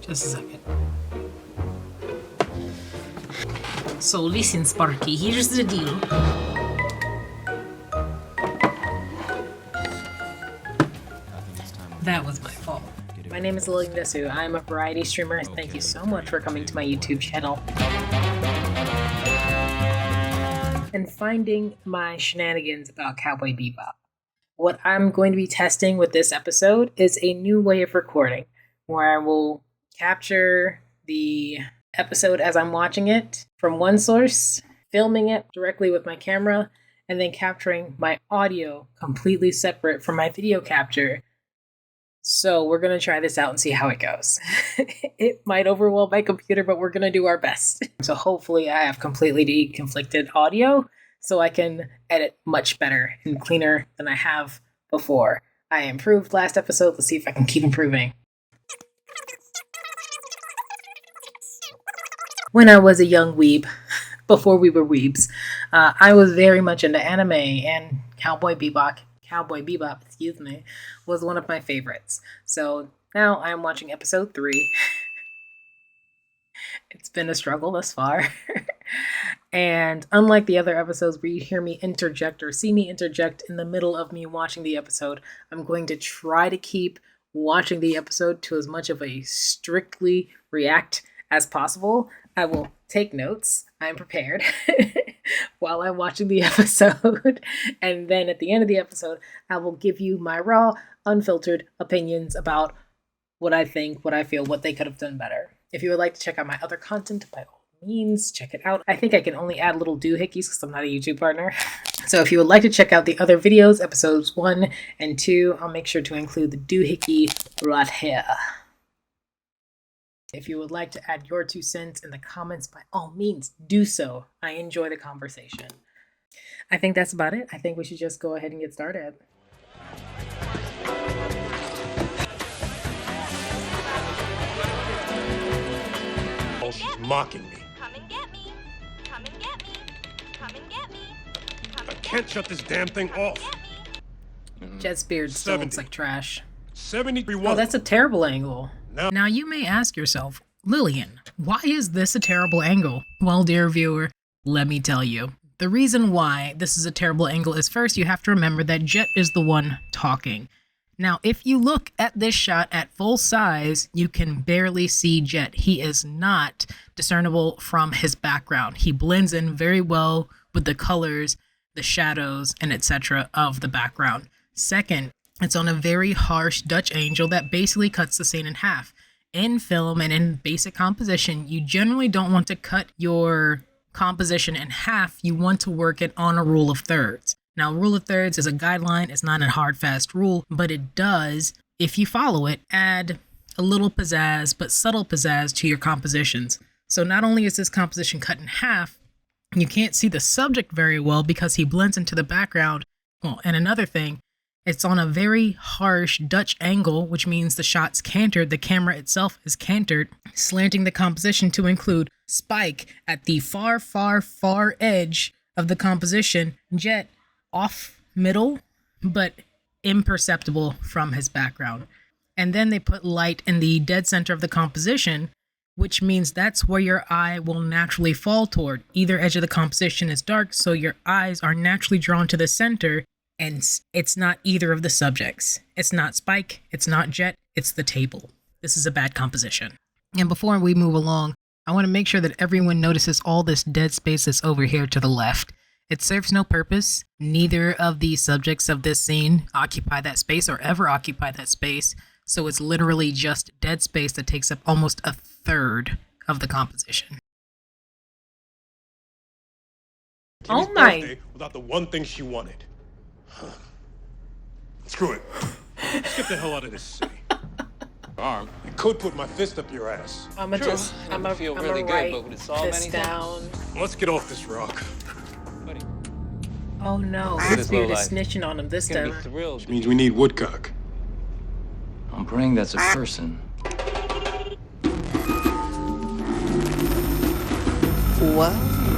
Just a second. So listen, Sparky, here's the deal. That was my fault. My name is Lillian Desu. I'm a variety streamer. Thank you so much for coming to my YouTube channel and finding my shenanigans about Cowboy Bebop. What I'm going to be testing with this episode is a new way of recording where I will capture the episode as I'm watching it from one source, filming it directly with my camera, and then capturing my audio completely separate from my video capture. So we're going to try this out and see how it goes. It might overwhelm my computer, but we're going to do our best. So hopefully I have completely deconflicted audio so I can edit much better and cleaner than I have before. I improved last episode. Let's see if I can keep improving. When I was a young weeb, before we were weebs, I was very much into anime, and Cowboy Bebop, was one of my favorites. So now I'm watching episode 3. It's been a struggle thus far. And unlike the other episodes where you hear me interject or see me interject in the middle of me watching the episode, I'm going to try to keep watching the episode to as much of a strictly react as possible. I will take notes. I'm prepared while I'm watching the episode. And then at the end of the episode, I will give you my raw, unfiltered opinions about what I think, what I feel, what they could have done better. If you would like to check out my other content, by all means, check it out. I think I can only add little doohickeys because I'm not a YouTube partner. So if you would like to check out the other videos, episodes 1 and 2, I'll make sure to include the doohickey right here. If you would like to add your 2 cents in the comments, by all means, do so. I enjoy the conversation. I think that's about it. I think we should just go ahead and get started. Oh, she's mocking me. Come and get me. Come and get me. Come and get me. I can't shut this damn thing off. Jet's beard still looks like trash. 71. Oh, that's a terrible angle. Now you may ask yourself, Lillian, why is this a terrible angle? Well, dear viewer, let me tell you. The reason why this is a terrible angle is first you have to remember that Jet is the one talking. Now, if you look at this shot at full size, you can barely see Jet. He is not discernible from his background. He blends in very well with the colors, the shadows, and etc. of the background. Second, it's on a very harsh Dutch angle that basically cuts the scene in half. In film and in basic composition, you generally don't want to cut your composition in half. You want to work it on a rule of thirds. Now, rule of thirds is a guideline. It's not a hard, fast rule, but it does, if you follow it, add a little pizzazz, but subtle pizzazz to your compositions. So not only is this composition cut in half, you can't see the subject very well because he blends into the background. Well, and another thing, it's on a very harsh Dutch angle, which means the shot's cantered. The camera itself is cantered, slanting the composition to include Spike at the far, far, far edge of the composition, Jet off middle, but imperceptible from his background. And then they put light in the dead center of the composition, which means that's where your eye will naturally fall toward. Either edge of the composition is dark, so your eyes are naturally drawn to the center. And it's not either of the subjects. It's not Spike, it's not Jet, it's the table. This is a bad composition. And before we move along, I want to make sure that everyone notices all this dead space that's over here to the left. It serves no purpose. Neither of the subjects of this scene occupy that space or ever occupy that space. So it's literally just dead space that takes up almost a third of the composition. Kimmy's Oh my! birthday without the one thing she wanted. Screw it. Let's get the hell out of this city. Arm. I could put my fist up your ass. I'm gonna feel really good, but would it solve this anything? down. Let's get off this rock. Buddy, Oh no, Look at his his beard low is light. snitching on him this it's gonna be time. thrilled. Which means we need Woodcock. I'm praying that's a person.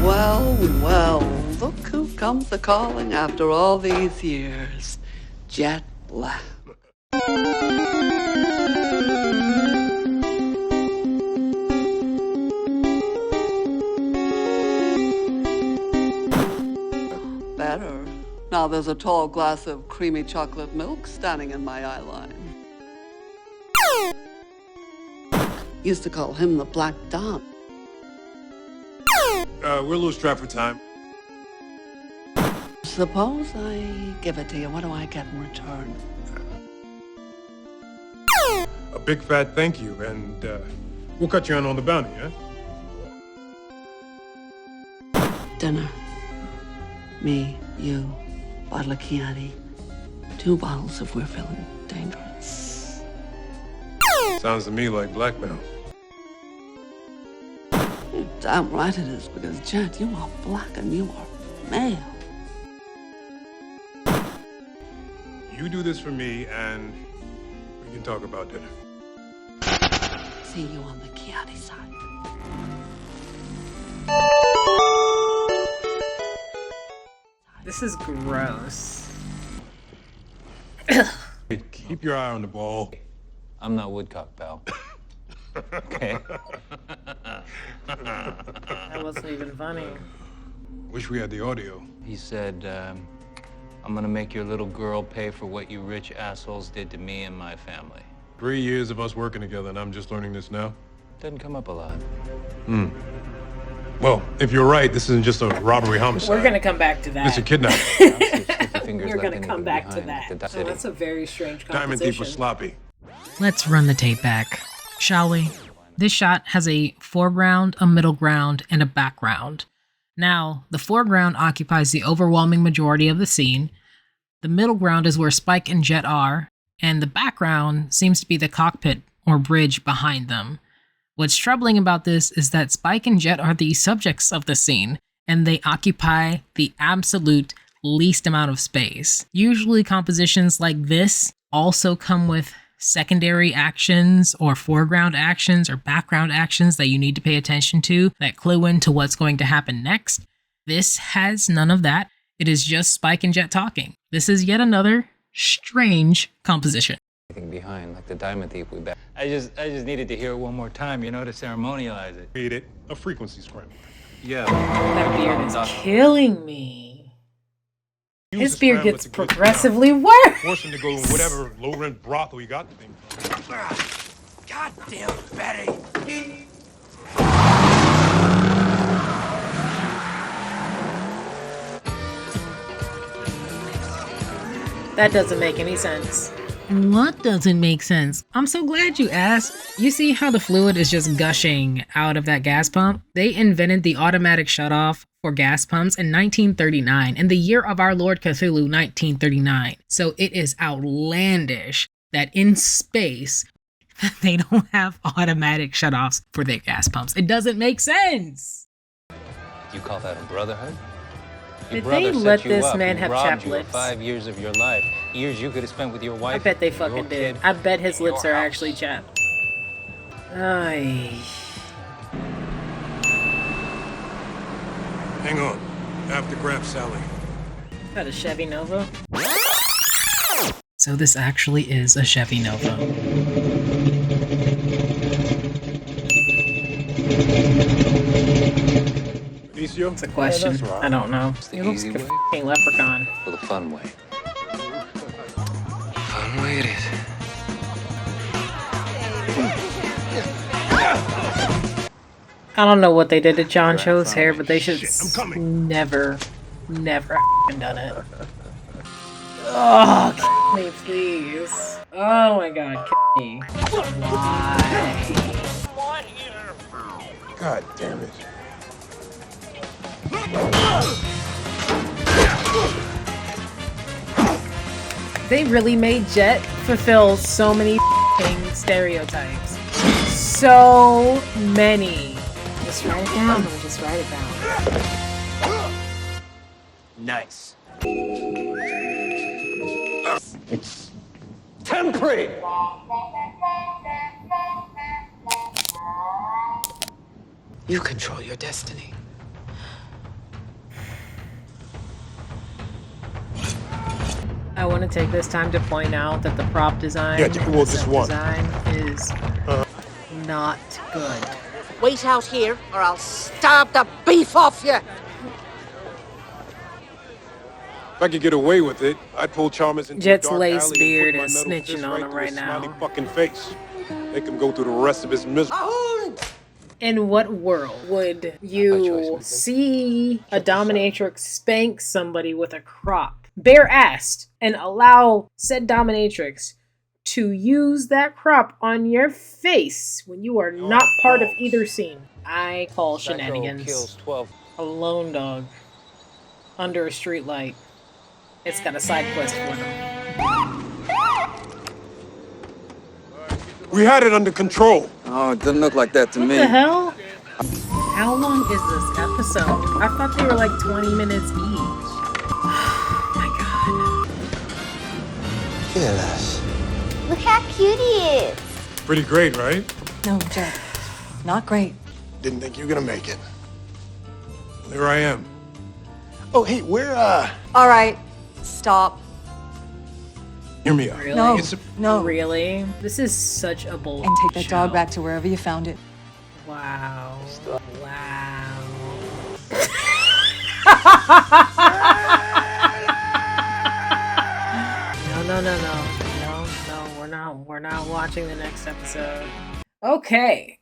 Well, look who comes a-calling after all these years. Jet Black. Now there's a tall glass of creamy chocolate milk standing in my eye line. Used to call him the Black Dom. We're a little strapped for time. Suppose I give it to you. What do I get in return? A big fat thank you, and we'll cut you in on the bounty, huh? Dinner. Me, you, bottle of Chianti. 2 bottles if we're feeling dangerous. Sounds to me like blackmail. You're damn right it is, because, Jet, you are black and you are male. You do this for me, and we can talk about dinner. See you on the Chianti side. This is gross. Hey, keep your eye on the ball. I'm not Woodcock, pal. Okay. That wasn't even funny. Wish we had the audio. He said, I'm gonna make your little girl pay for what you rich assholes did to me and my family. 3 years of us working together, and I'm just learning this now. Doesn't come up a lot. Well, if you're right, this isn't just a robbery homicide. We're gonna come back to that. It's a kidnapping. You're gonna come back to that. Oh, that's a very strange Diamond Thief was composition. sloppy. Let's run the tape back, shall we? This shot has a foreground, a middle ground, and a background. Now, the foreground occupies the overwhelming majority of the scene. The middle ground is where Spike and Jet are, and the background seems to be the cockpit or bridge behind them. What's troubling about this is that Spike and Jet are the subjects of the scene, and they occupy the absolute least amount of space. Usually compositions like this also come with secondary actions or foreground actions or background actions that you need to pay attention to that clue into what's going to happen next. This has none of that. It is just Spike and Jet talking. This is yet another strange composition. Behind, like the Diamond Thief we back. I just needed to hear it one more time, you know, to ceremonialize it. Made it a frequency scramble. Yeah. That beard is killing me. Use His the beard scrambler gets to get progressively down. worse. Force him to go in whatever low-rent brothel he got the thing from. Goddamn Betty! That doesn't make any sense. What doesn't make sense? I'm so glad you asked. You see how the fluid is just gushing out of that gas pump? They invented the automatic shutoff for gas pumps in 1939, in the year of our Lord Cthulhu, 1939. So it is outlandish that in space, they don't have automatic shutoffs for their gas pumps. It doesn't make sense. You call that a brotherhood? Your Did they brother let set you this up. man He have robbed chapped you of lips? 5 years of your life. Years you could have spent with your wife. I bet they your fucking did. kid, I bet his your lips are house. actually chapped. Ay. Hang on. I have to grab Sally. Got a Chevy Nova? So this actually is a Chevy Nova. Benicio? It's a question. I don't know. the He looks easy like a way. f***ing leprechaun. For the fun way. Fun way it is. I don't know what they did to John Cho's hair, but they should Shit, I'm coming. never f***ing done it. Oh, kill me, please. Oh my god, kill me. Why? God damn it. They really made Jet fulfill so many f***ing stereotypes. So many. Just write it down. Just write it down. Nice. It's Temporary! You control your destiny. I want to take this time to point out that the prop design, Yeah, take a and look, the just set one. design is not good. Wait out here, or I'll stab the beef off you! If I could get away with it, I'd pull Chalmers into Jet's a dark lace alley beard and put is my metal snitching fist on right him through right his now. smiley fucking face. Make him go through the rest of his misery. In what world would you see a dominatrix spank somebody with a crop, bare-assed, and allow said dominatrix to use that crop on your face when you are not part of either scene? I call shenanigans. Kills 12. A lone dog under a street light. It's got a side quest for them. We had it under control. Oh, it doesn't look like that to What me. the hell? How long is this episode? I thought they were like 20 minutes each. Oh my god. Yes. Look how cute he is. Pretty great, right? No, Jet. Not great. Didn't think you were gonna make it. Well, here I am. Oh, hey, where, All right. Stop. Hear me out. Really? No. It's No. Really? This is such a bullshit. And take that show. dog back to wherever you found it. Wow. Wow. No, we're not watching the next episode. Okay.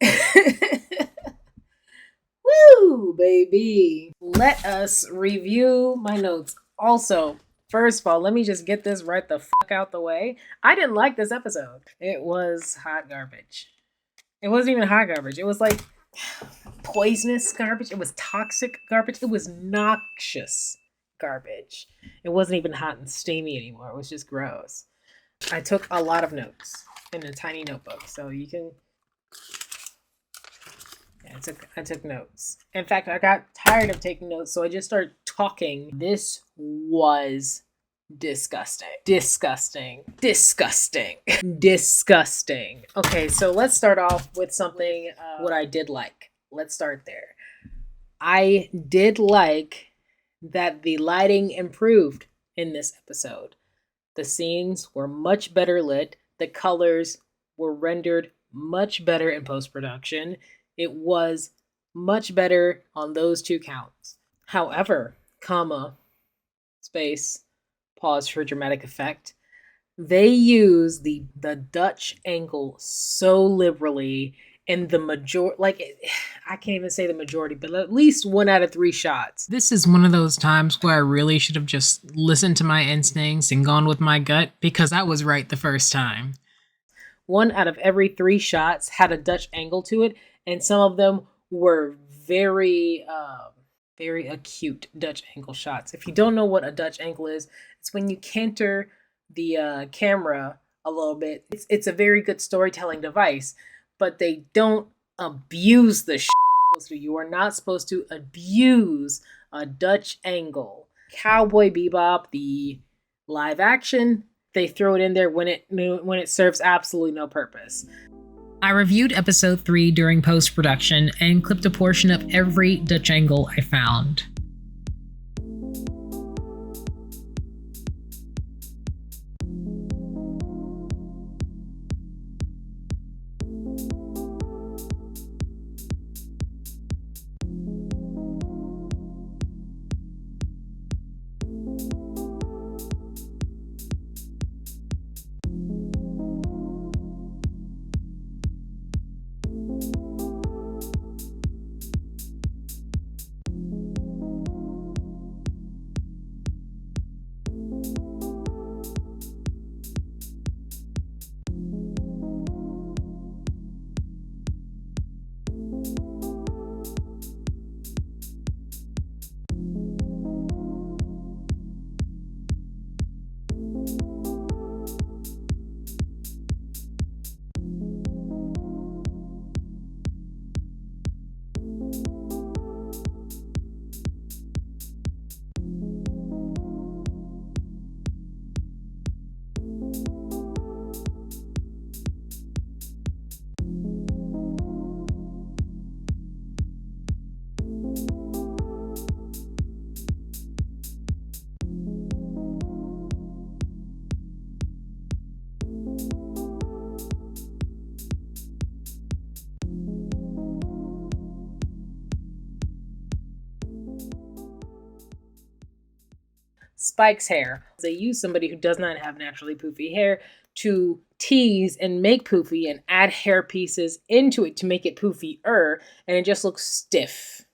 Woo, baby. Let us review my notes. Also, first of all, let me just get this right the fuck out the way. I didn't like this episode. It was hot garbage. It wasn't even hot garbage. It was like poisonous garbage. It was toxic garbage. It was noxious garbage. It wasn't even hot and steamy anymore. It was just gross. I took a lot of notes in a tiny notebook, so you can... Yeah, I took notes. In fact, I got tired of taking notes, so I just started talking. This was disgusting. Disgusting. Disgusting. Disgusting. Okay, so let's start off with something what I did like. Let's start there. I did like that the lighting improved in this episode. The scenes were much better lit. The colors were rendered much better in post-production. It was much better on those two counts. However, comma, space, pause for dramatic effect, they use the Dutch angle so liberally in the majority, I can't even say the majority, but at least 1 out of 3 shots. This is one of those times where I really should have just listened to my instincts and gone with my gut, because I was right the first time. 1 out of every 3 shots had a Dutch angle to it, and some of them were very acute Dutch angle shots. If you don't know what a Dutch angle is, it's when you canter the camera a little bit. It's a very good storytelling device, but they don't abuse the shit. You are not supposed to abuse a Dutch angle. Cowboy Bebop, the live action, they throw it in there when it serves absolutely no purpose. I reviewed episode 3 during post-production and clipped a portion of every Dutch angle I found. Spike's hair. They use somebody who does not have naturally poofy hair to tease and make poofy and add hair pieces into it to make it poofier, and it just looks stiff.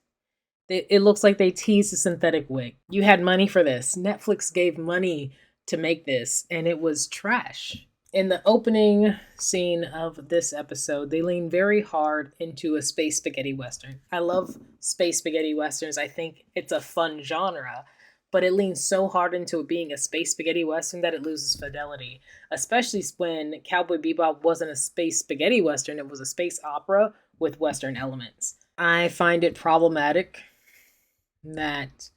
It looks like they teased a synthetic wig. You had money for this. Netflix gave money to make this, and it was trash. In the opening scene of this episode, they lean very hard into a space spaghetti western. I love space spaghetti westerns. I think it's a fun genre, but it leans so hard into it being a space spaghetti western that it loses fidelity, especially when Cowboy Bebop wasn't a space spaghetti western. It was a space opera with western elements. I find it problematic that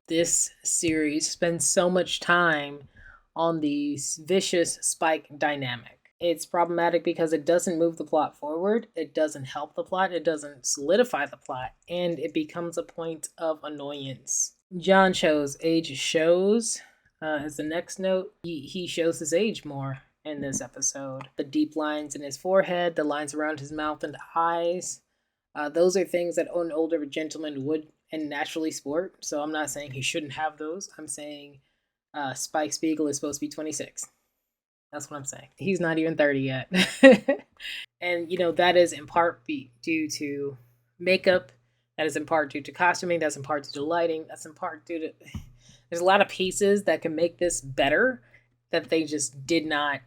this series spends so much time on the Vicious Spike dynamic. It's problematic because it doesn't move the plot forward, it doesn't help the plot, it doesn't solidify the plot, and it becomes a point of annoyance. John Cho's age shows as the next note. He shows his age more in this episode. The deep lines in his forehead, the lines around his mouth and eyes, those are things that an older gentleman would and naturally sport. So I'm not saying he shouldn't have those. I'm saying Spike Spiegel is supposed to be 26. That's what I'm saying. He's not even 30 yet. And, that is in part due to makeup. That is in part due to costuming. That's in part due to lighting. That's in part due to... There's a lot of pieces that can make this better that they just did not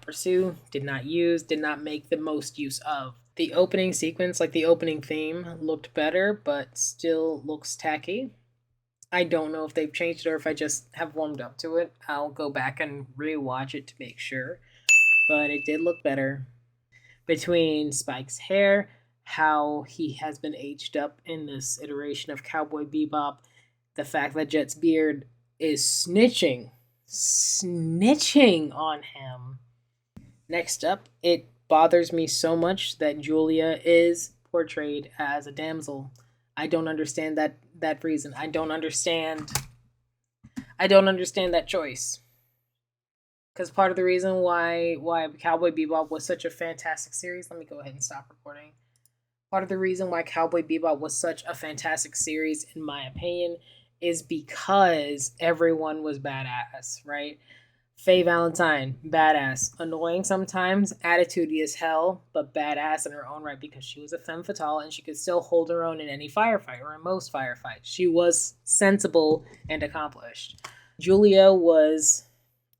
pursue, did not use, did not make the most use of. The opening sequence, like the opening theme, looked better, but still looks tacky. I don't know if they've changed it or if I just have warmed up to it. I'll go back and rewatch it to make sure. But it did look better. Between Spike's hair, how he has been aged up in this iteration of Cowboy Bebop, the fact that Jet's beard is snitching on him. Next up, it bothers me so much that Julia is portrayed as a damsel. I don't understand that reason. I don't understand that choice. Because part of the reason why Cowboy Bebop was such a fantastic series, let me go ahead and stop recording. Part of the reason why Cowboy Bebop was such a fantastic series, in my opinion, is because everyone was badass, right? Faye Valentine, badass. Annoying sometimes, attitude-y as hell, but badass in her own right because she was a femme fatale and she could still hold her own in any firefight or in most firefights. She was sensible and accomplished. Julia was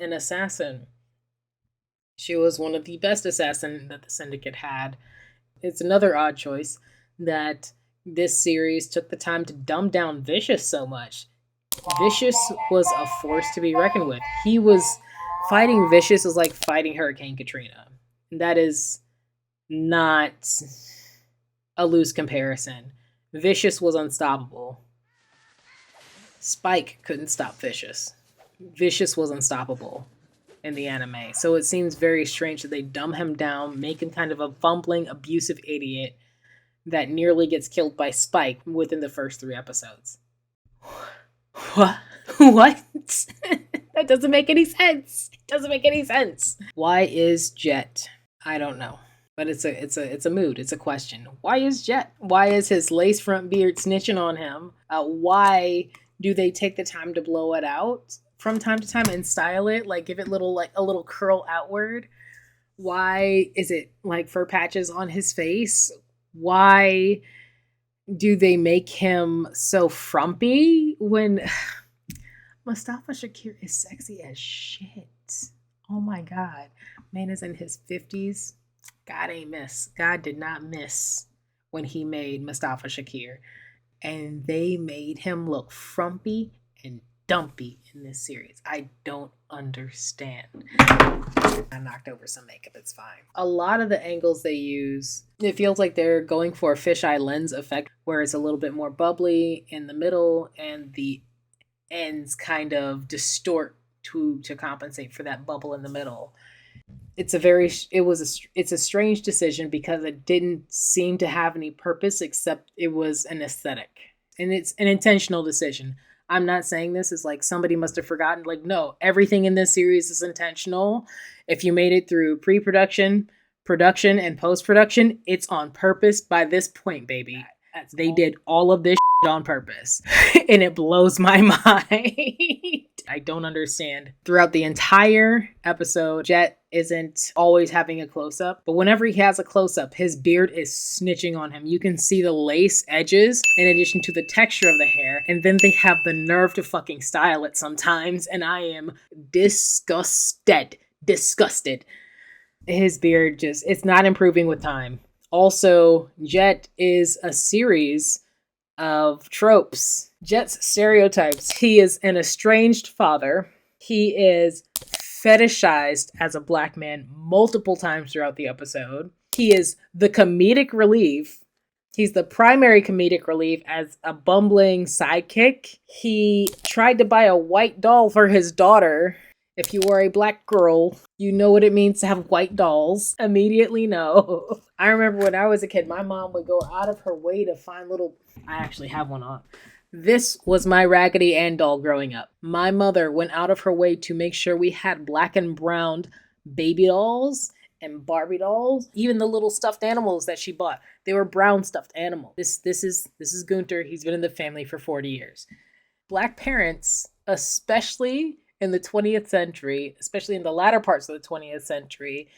an assassin. She was one of the best assassins that the Syndicate had. It's another odd choice that this series took the time to dumb down Vicious so much. Vicious was a force to be reckoned with. Fighting Vicious was like fighting Hurricane Katrina. That is not a loose comparison. Vicious was unstoppable. Spike couldn't stop Vicious. Vicious was unstoppable in the anime. So it seems very strange that they dumb him down, make him kind of a bumbling, abusive idiot that nearly gets killed by Spike within the first 3 episodes. What? That doesn't make any sense. It doesn't make any sense. Why is Jet? I don't know. But it's a mood. It's a question. Why is Jet? Why is his lace front beard snitching on him? Why do they take the time to blow it out from time to time and style it? Like give it a little curl outward? Why is it like fur patches on his face? Why do they make him so frumpy when Mustafa Shakir is sexy as shit? Oh my God. Man is in his 50s. God ain't miss. God did not miss when he made Mustafa Shakir. And they made him look frumpy and dumpy in this series. I don't understand. I knocked over some makeup, it's fine. A lot of the angles they use, it feels like they're going for a fisheye lens effect where it's a little bit more bubbly in the middle and the ends kind of distort to compensate for that bubble in the middle. It's a strange decision because it didn't seem to have any purpose except it was an aesthetic. And it's an intentional decision. I'm not saying this is like somebody must have forgotten. Like, no, everything in this series is intentional. If you made it through pre-production, production, and post-production, it's on purpose by this point, baby. They did all of this on purpose. And it blows my mind. I don't understand. Throughout the entire episode, Jet isn't always having a close-up, but whenever he has a close-up, his beard is snitching on him. You can see the lace edges in addition to the texture of the hair, and then they have the nerve to fucking style it sometimes, and I am disgusted. His beard it's not improving with time. Also, Jet is a series of tropes. Jet's stereotypes. He is an estranged father. He is fetishized as a black man multiple times throughout the episode. He is the comedic relief. He's the primary comedic relief as a bumbling sidekick. He tried to buy a white doll for his daughter. If you are a black girl, you know what it means to have white dolls. Immediately know. I remember when I was a kid, my mom would go out of her way to find little... I actually have one on. This was my Raggedy Ann doll growing up. My mother went out of her way to make sure we had black and brown baby dolls and Barbie dolls. Even the little stuffed animals that she bought, they were brown stuffed animals. This is Gunter. He's been in the family for 40 years. Black parents, especially in the 20th century, especially in the latter parts of the 20th century,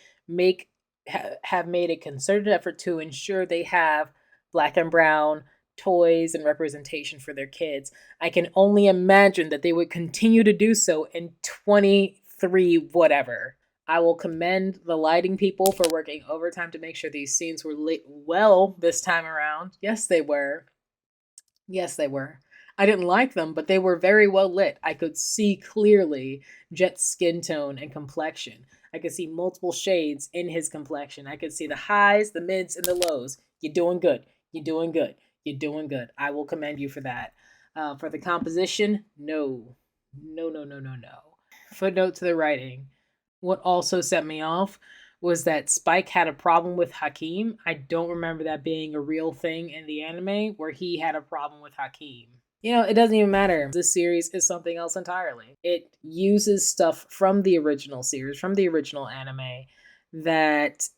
have made a concerted effort to ensure they have black and brown toys and representation for their kids. I can only imagine that they would continue to do so in 23 whatever. I will commend the lighting people for working overtime to make sure these scenes were lit well this time around. Yes, they were. I didn't like them, but they were very well lit. I could see clearly Jet's skin tone and complexion. I could see multiple shades in his complexion. I could see the highs, the mids, and the lows. You're doing good. I will commend you for that. For the composition, no. Footnote to the writing. What also set me off was that Spike had a problem with Hakim. I don't remember that being a real thing in the anime where he had a problem with Hakim. It doesn't even matter. This series is something else entirely. It uses stuff from the original series, from the original anime, that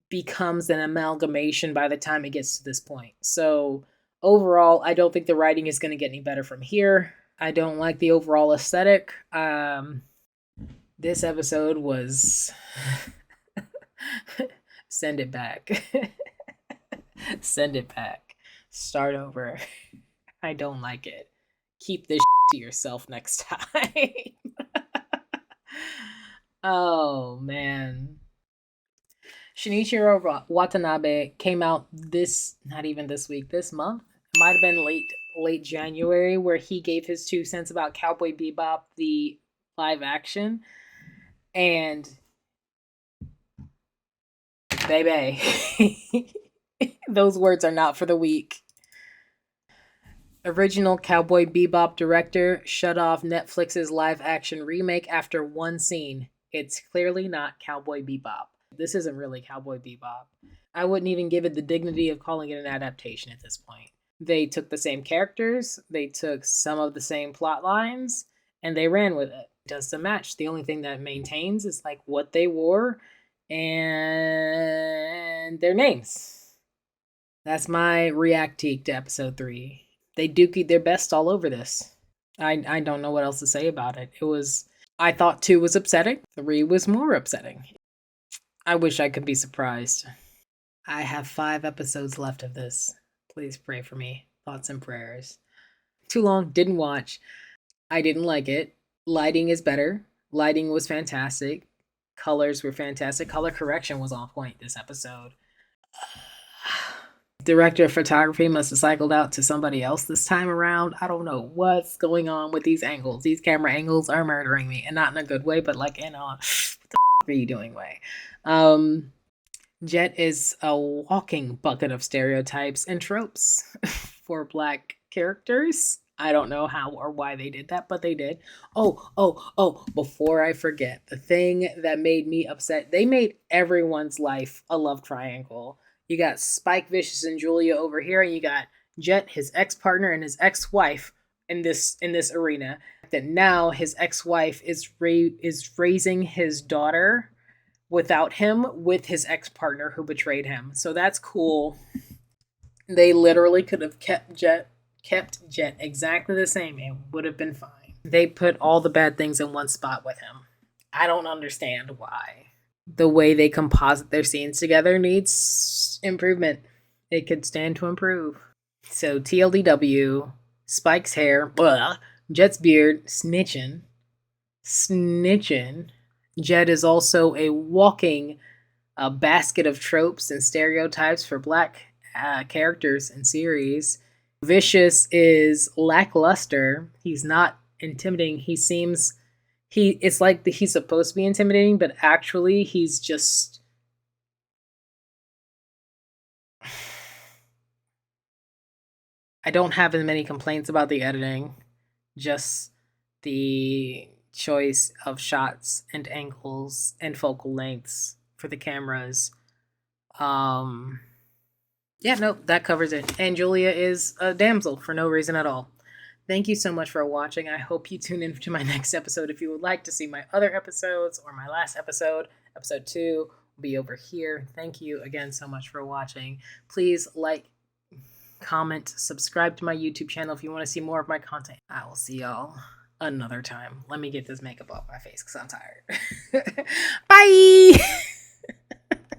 becomes an amalgamation by the time it gets to this point. So overall, I don't think the writing is going to get any better from here. I don't like the overall aesthetic. This episode was... Send it back. Send it back. Start over. I don't like it. Keep this to yourself next time. Oh, man. Shinichiro Watanabe came out not even this week, this month. It might have been late January, where he gave his 2 cents about Cowboy Bebop, the live action. And baby, those words are not for the weak. Original Cowboy Bebop director shut off Netflix's live action remake after one scene. It's clearly not Cowboy Bebop. This isn't really Cowboy Bebop. I wouldn't even give it the dignity of calling it an adaptation at this point. They took the same characters, they took some of the same plot lines, and they ran with it. Does the match. The only thing that maintains is like what they wore and their names. That's my Reactique to episode 3. They dookied their best all over this. I don't know what else to say about it. I thought 2 was upsetting. 3 was more upsetting. I wish I could be surprised. I have 5 episodes left of this. Please pray for me. Thoughts and prayers. Too long, didn't watch. I didn't like it. Lighting is better. Lighting was fantastic. Colors were fantastic. Color correction was on point this episode. Director of photography must have cycled out to somebody else this time around. I don't know what's going on with these angles. These camera angles are murdering me. And not in a good way, but like in a what the are you doing way. Jet is a walking bucket of stereotypes and tropes for black characters. I don't know how or why they did that, but they did. Oh, before I forget, the thing that made me upset, they made everyone's life a love triangle. You got Spike, Vicious, and Julia over here, and you got Jet, his ex-partner, and his ex-wife in this arena. That now his ex-wife is raising his daughter without him with his ex-partner who betrayed him. So that's cool. They literally could have kept Jet exactly the same. It would have been fine. They put all the bad things in one spot with him. I don't understand why. The way they composite their scenes together needs improvement. It could stand to improve. So TLDW, Spike's hair, blah, Jet's beard, snitching. Jet is also a walking basket of tropes and stereotypes for black characters and series. Vicious is lackluster. He's not intimidating. It's like he's supposed to be intimidating, but actually he's just I don't have as many complaints about the editing, just the choice of shots and angles and focal lengths for the cameras. Yeah, no, that covers it. And Julia is a damsel for no reason at all. Thank you so much for watching. I hope you tune in to my next episode. If you would like to see my other episodes or my last episode, episode 2 will be over here. Thank you again so much for watching. Please like, comment, subscribe to my YouTube channel if you want to see more of my content. I will see y'all another time. Let me get this makeup off my face because I'm tired. Bye!